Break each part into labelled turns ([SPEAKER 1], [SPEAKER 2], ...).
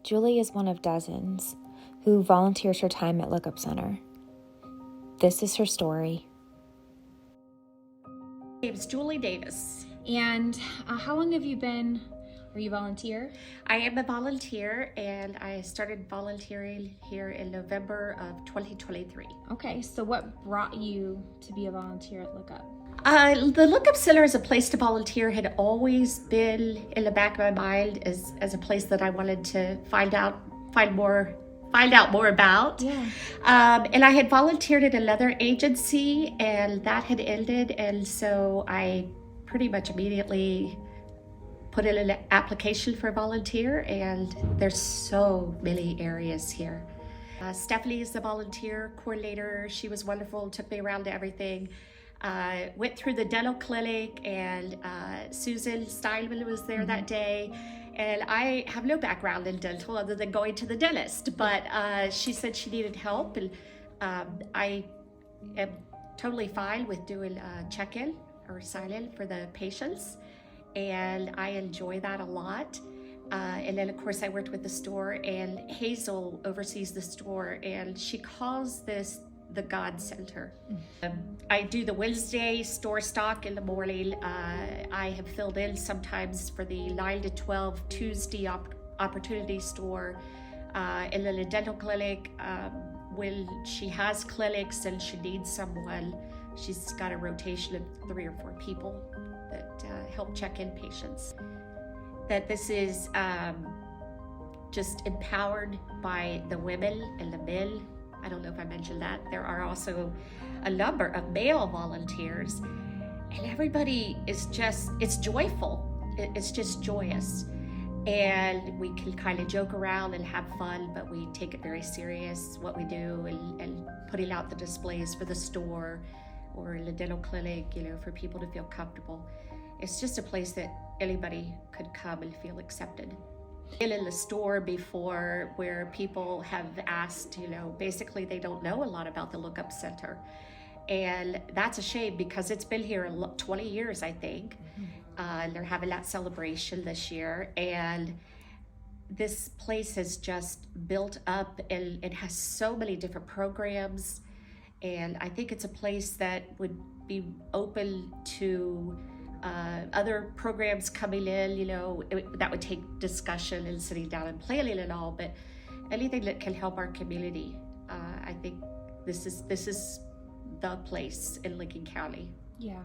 [SPEAKER 1] Julie is one of dozens who volunteers her time at Lookup Center. This is her story.
[SPEAKER 2] My name is Julie Davis.
[SPEAKER 3] And how long have you been, are you a volunteer?
[SPEAKER 2] I am a volunteer, and I started volunteering here in November of 2023.
[SPEAKER 3] Okay, so what brought you to be a volunteer at Lookup?
[SPEAKER 2] The Lookup Center as a place to volunteer had always been in the back of my mind as a place that I wanted to find out more about.
[SPEAKER 3] Yeah.
[SPEAKER 2] And I had volunteered at another agency, and that had ended, and so I pretty much immediately put in an application for a volunteer, and there's so many areas here. Stephanie is the volunteer coordinator. She was wonderful, took me around to everything. Went through the dental clinic, and Susan Steinman was there that day. And I have no background in dental other than going to the dentist, but she said she needed help, and I am totally fine with doing a check-in or sign-in for the patients, and I enjoy that a lot. And then of course I worked with the store, and Hazel oversees the store, and she calls this the God Center. I do the Wednesday store stock in the morning. I have filled in sometimes for the 9 to 12 Tuesday opportunity store. And then the dental clinic, when she has clinics and she needs someone, she's got a rotation of 3 or 4 people that help check in patients. That this is just empowered by the women and the men. I don't know if I mentioned that. There are also a number of male volunteers, and everybody is just, it's joyful. It's just joyous. And we can kind of joke around and have fun, but we take it very serious, what we do, and putting out the displays for the store or in the dental clinic, for people to feel comfortable. It's just a place that anybody could come and feel accepted. Been in the store before where people have asked, basically they don't know a lot about the Lookup Center. And that's a shame because it's been here 20 years, I think. And they're having that celebration this year. And this place has just built up, and it has so many different programs. And I think it's a place that would be open to other programs coming in, that would take discussion and sitting down and planning and all, but anything that can help our community. I think this is the place in Lincoln County.
[SPEAKER 3] Yeah.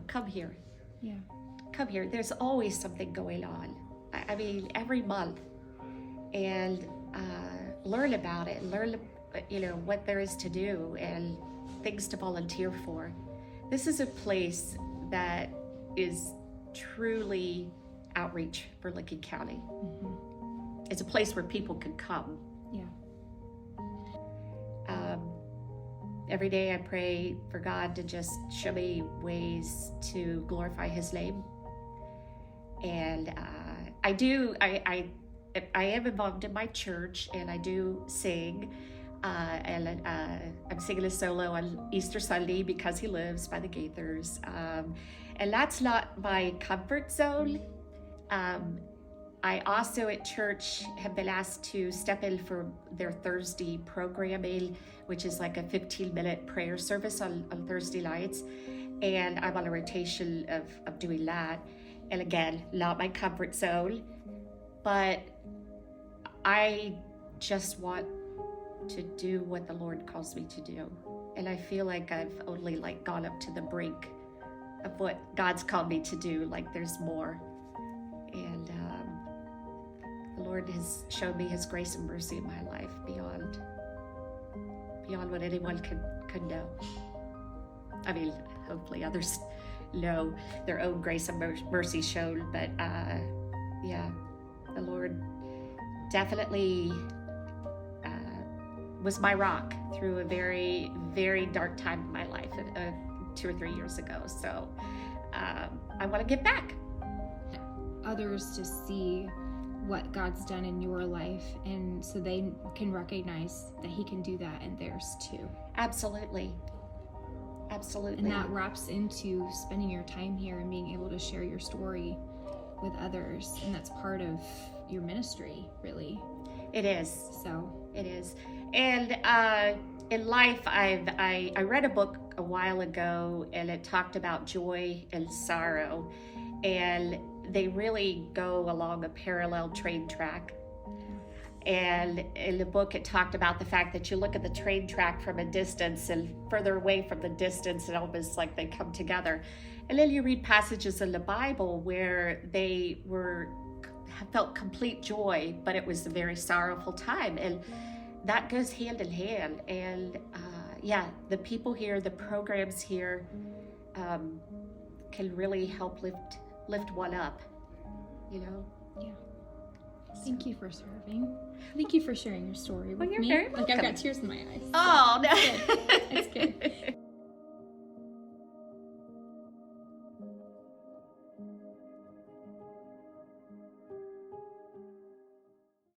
[SPEAKER 2] Come here.
[SPEAKER 3] Yeah.
[SPEAKER 2] Come here. There's always something going on. I mean, every month, and learn about it, learn, what there is to do and things to volunteer for. This is a place that is truly outreach for Lincoln County. It's a place where people can come.
[SPEAKER 3] Yeah.
[SPEAKER 2] Every day I pray for God to just show me ways to glorify His name. And I am involved in my church, and I do sing. And I'm singing a solo on Easter Sunday, Because He Lives by the Gaithers. And that's not my comfort zone. I also at church have been asked to step in for their Thursday programming, which is like a 15-minute prayer service on Thursday nights. And I'm on a rotation of doing that. And again, not my comfort zone, but I just want to do what the Lord calls me to do. And I feel like I've only gone up to the brink of what God's called me to do. There's more. And the Lord has shown me His grace and mercy in my life beyond what anyone could know. I mean, hopefully others know their own grace and mercy shown, but yeah, the Lord definitely was my rock through a very, very dark time in my life 2 or 3 years ago. So I want to give back.
[SPEAKER 3] Others to see what God's done in your life, and so they can recognize that He can do that in theirs too.
[SPEAKER 2] Absolutely. Absolutely.
[SPEAKER 3] And that wraps into spending your time here and being able to share your story with others. And that's part of your ministry, really.
[SPEAKER 2] It is.
[SPEAKER 3] So
[SPEAKER 2] It is. And in life, I read a book a while ago, and it talked about joy and sorrow, and they really go along a parallel train track. And in the book, it talked about the fact that you look at the train track from a distance, and further away from the distance, and almost like they come together. And then you read passages in the Bible where they felt complete joy, but it was a very sorrowful time. And that goes hand in hand. And the people here, the programs here, can really help lift one up, you know?
[SPEAKER 3] yeah. Thank you for serving. Thank you for sharing your story with
[SPEAKER 2] Well, you're
[SPEAKER 3] me.
[SPEAKER 2] very
[SPEAKER 3] Like, I've
[SPEAKER 2] welcome.
[SPEAKER 3] got tears in my eyes.
[SPEAKER 2] Oh, no.
[SPEAKER 3] It's good.